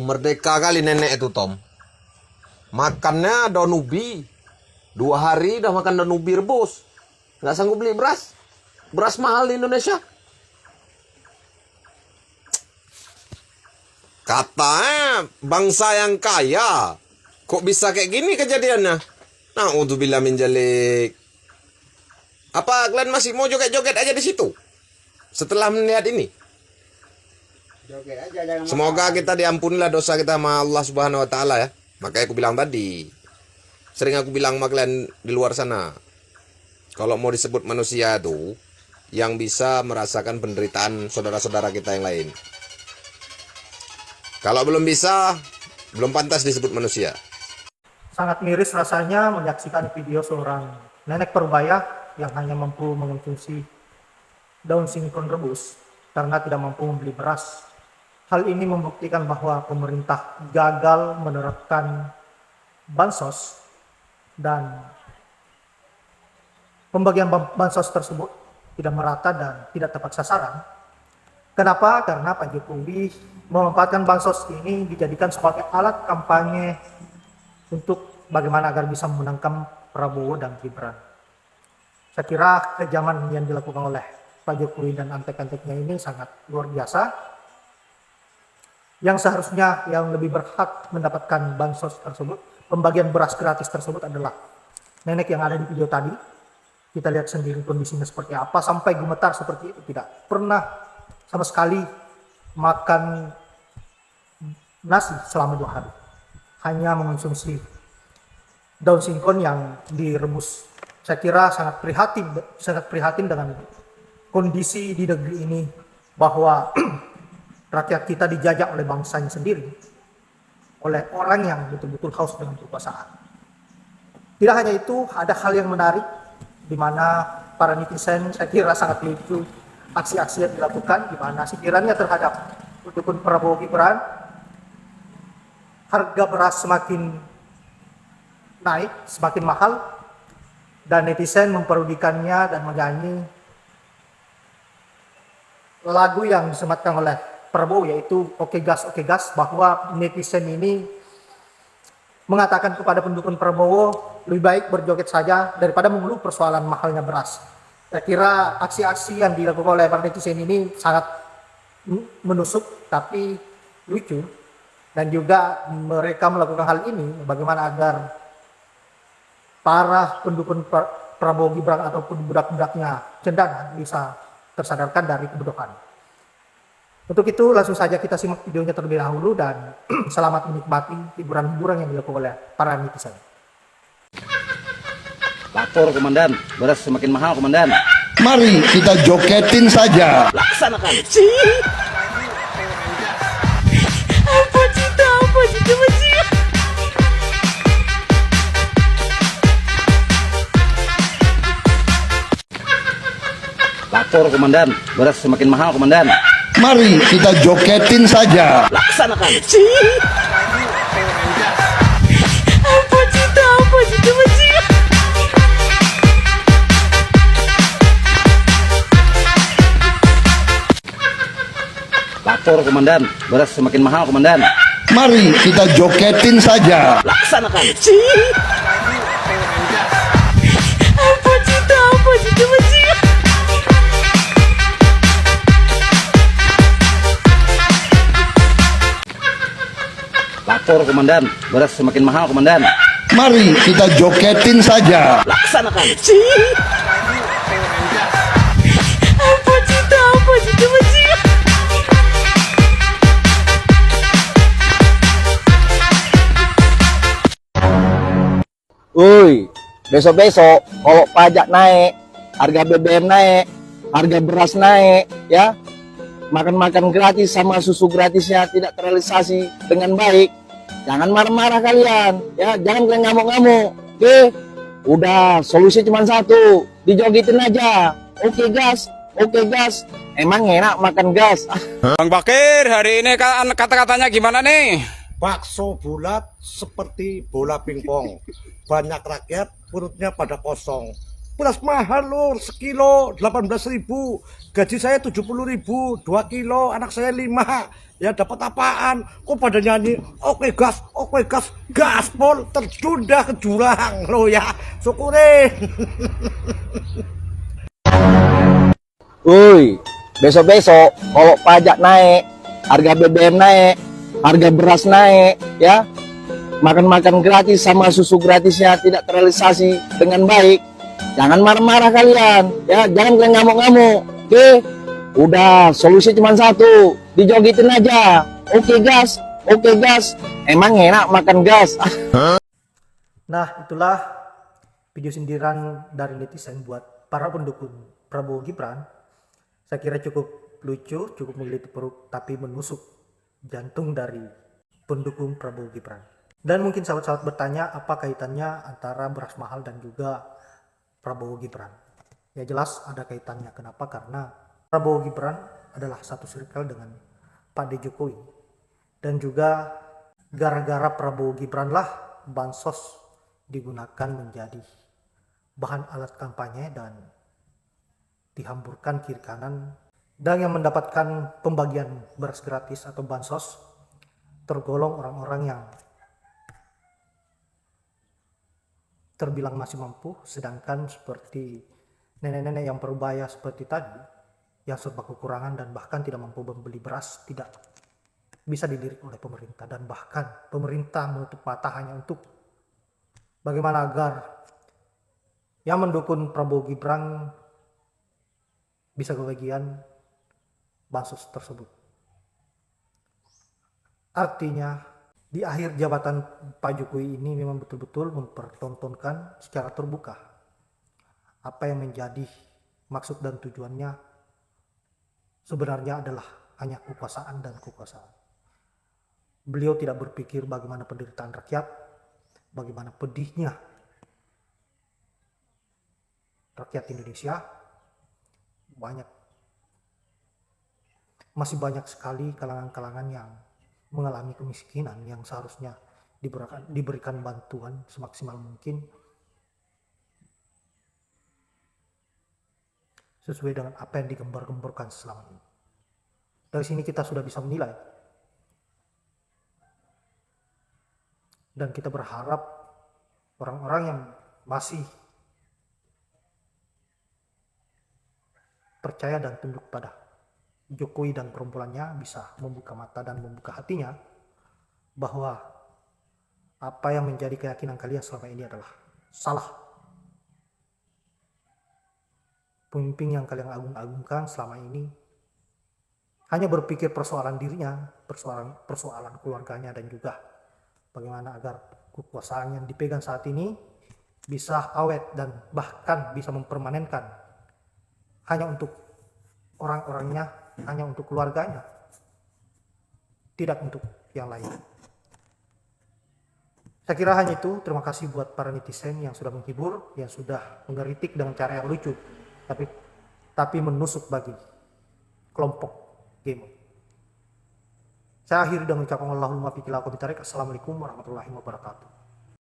Merdeka kali nenek itu, Tom. Makannya daun ubi. 2 hari udah makan daun ubi rebus. Nggak sanggup beli beras. Beras mahal di Indonesia. Katanya bangsa yang kaya. Kok bisa kayak gini kejadiannya? Na'udzubillah min dzalik. Apa kalian masih mau joget-joget aja di situ? Setelah melihat ini? Semoga kita diampunilah dosa kita sama Allah Subhanahu wa taala ya. Makanya aku bilang tadi. Sering aku bilang sama kalian di luar sana. Kalau mau disebut manusia tuh yang bisa merasakan penderitaan saudara-saudara kita yang lain. Kalau belum bisa, belum pantas disebut manusia. Sangat miris rasanya menyaksikan video seorang nenek Purbaya yang hanya mampu mengonsumsi daun singkong rebus karena tidak mampu membeli beras. Hal ini membuktikan bahwa pemerintah gagal menerapkan bansos dan pembagian bansos tersebut tidak merata dan tidak tepat sasaran. Kenapa? Karena Pak Jokowi memanfaatkan bansos ini dijadikan sebagai alat kampanye untuk bagaimana agar bisa memenangkan Prabowo dan Gibran. Saya kira kejaman yang dilakukan oleh Pak Jokowi dan antek-anteknya ini sangat luar biasa. Yang seharusnya yang lebih berhak mendapatkan bansos tersebut, pembagian beras gratis tersebut adalah nenek yang ada di video tadi. Kita lihat sendiri kondisinya seperti apa, sampai gemetar seperti itu. Tidak pernah sama sekali makan nasi selama 2 hari. Hanya mengonsumsi daun singkong yang direbus. Saya kira sangat prihatin dengan kondisi di negeri ini, bahwa rakyat kita dijajah oleh bangsanya sendiri, oleh orang yang betul-betul haus dengan kekuasaan. Tidak hanya itu, ada hal yang menarik di mana para netizen saya kira sangat lucu aksi-aksi yang dilakukan, di mana sindirannya terhadap pendukung Prabowo Gibran. Harga beras semakin naik, semakin mahal, dan netizen memparodikannya dan menyanyi lagu yang disematkan oleh Prabowo, yaitu Oke Gas, bahwa netizen ini mengatakan kepada pendukung Prabowo lebih baik berjoget saja daripada mengeluh persoalan mahalnya beras. Saya kira aksi-aksi yang dilakukan oleh para netizen ini sangat menusuk tapi lucu, dan juga mereka melakukan hal ini bagaimana agar para pendukung Prabowo Gibran ataupun budak-budaknya cendana bisa tersadarkan dari kebodohan. Untuk itu langsung saja kita simak videonya terlebih dahulu dan selamat menikmati hiburan-hiburan yang dilakukan oleh para netizen. Lapor komandan, beras semakin mahal komandan. Mari kita joketin saja. Laksanakan. Apa cita masih. Lapor komandan, beras semakin mahal komandan. Mari kita joketin saja. Laksanakan. Apa cita masih. Lapor komandan, beras semakin mahal komandan. Mari kita joketin saja. Laksanakan. Apa cita masih. Lapor komandan, beras semakin mahal komandan. Mari kita joketin saja. Laksanakan. Apa cita masih. Woi, besok-besok kalau pajak naik, harga BBM naik, harga beras naik, ya, makan-makan gratis sama susu gratisnya tidak terrealisasi dengan baik, jangan marah-marah kalian, ya, jangan kalian ngamuk-ngamuk, oke? Udah, solusi cuma satu, dijogitin aja, oke gas, emang enak makan gas. Bang Bakir, hari ini kata-katanya gimana nih? Bakso bulat seperti bola pingpong. Banyak rakyat, perutnya pada kosong. beras mahal lur, sekilo 18.000, gaji saya 70.000, 2 kilo, anak saya 5, ya dapat apaan? Kok pada nyanyi, oke gas, gaspol, terjun dah ke jurang lo ya, syukurin. Woi, besok-besok kalau pajak naik, harga BBM naik, harga beras naik, ya, makan-makan gratis sama susu gratisnya tidak terrealisasi dengan baik, jangan marah-marah kalian, ya, jangan kalian ngamuk-ngamuk, oke? Udah, solusi cuma satu, dijogitin aja, oke gas, emang enak makan gas. Nah, itulah video sindiran dari netizen buat para pendukung Prabowo Gibran. Saya kira cukup lucu, cukup menggelitik perut, tapi menusuk jantung dari pendukung Prabowo Gibran. Dan mungkin sahabat-sahabat bertanya apa kaitannya antara beras mahal dan juga Prabowo Gibran. Ya jelas ada kaitannya. Kenapa? Karena Prabowo Gibran adalah satu circle dengan Pak D. Jokowi. Dan juga gara-gara Prabowo Gibran lah bansos digunakan menjadi bahan alat kampanye dan dihamburkan kiri kanan. Dan yang mendapatkan pembagian beras gratis atau bansos tergolong orang-orang yang terbilang masih mampu, sedangkan seperti nenek-nenek yang berbaya seperti tadi, yang serba kekurangan dan bahkan tidak mampu membeli beras, tidak bisa dilirik oleh pemerintah. Dan bahkan pemerintah menutup mata hanya untuk bagaimana agar yang mendukung Prabowo Gibran bisa kebagian bansos tersebut. Artinya di akhir jabatan Pak Jokowi ini memang betul-betul mempertontonkan secara terbuka apa yang menjadi maksud dan tujuannya sebenarnya adalah hanya kekuasaan dan kekuasaan. Beliau tidak berpikir bagaimana penderitaan rakyat, bagaimana pedihnya rakyat Indonesia. Masih banyak sekali kalangan-kalangan yang mengalami kemiskinan yang seharusnya diberikan bantuan semaksimal mungkin sesuai dengan apa yang digembar-gemborkan selama ini. Dari sini kita sudah bisa menilai, dan kita berharap orang-orang yang masih percaya dan tunduk pada Jokowi dan gerombolannya bisa membuka mata dan membuka hatinya bahwa apa yang menjadi keyakinan kalian selama ini adalah salah. Pemimpin yang kalian agung-agungkan selama ini hanya berpikir persoalan dirinya, persoalan keluarganya, dan juga bagaimana agar kekuasaan yang dipegang saat ini bisa awet dan bahkan bisa mempermanenkan hanya untuk orang-orangnya, hanya untuk keluarganya, tidak untuk yang lain. Saya kira hanya itu. Terima kasih buat para netizen yang sudah menghibur, yang sudah mengkritik dengan cara yang lucu, tapi menusuk bagi kelompok game. Saya akhiri dengan ucapan Allahumma fi kila komentar. Assalamualaikum warahmatullahi wabarakatuh.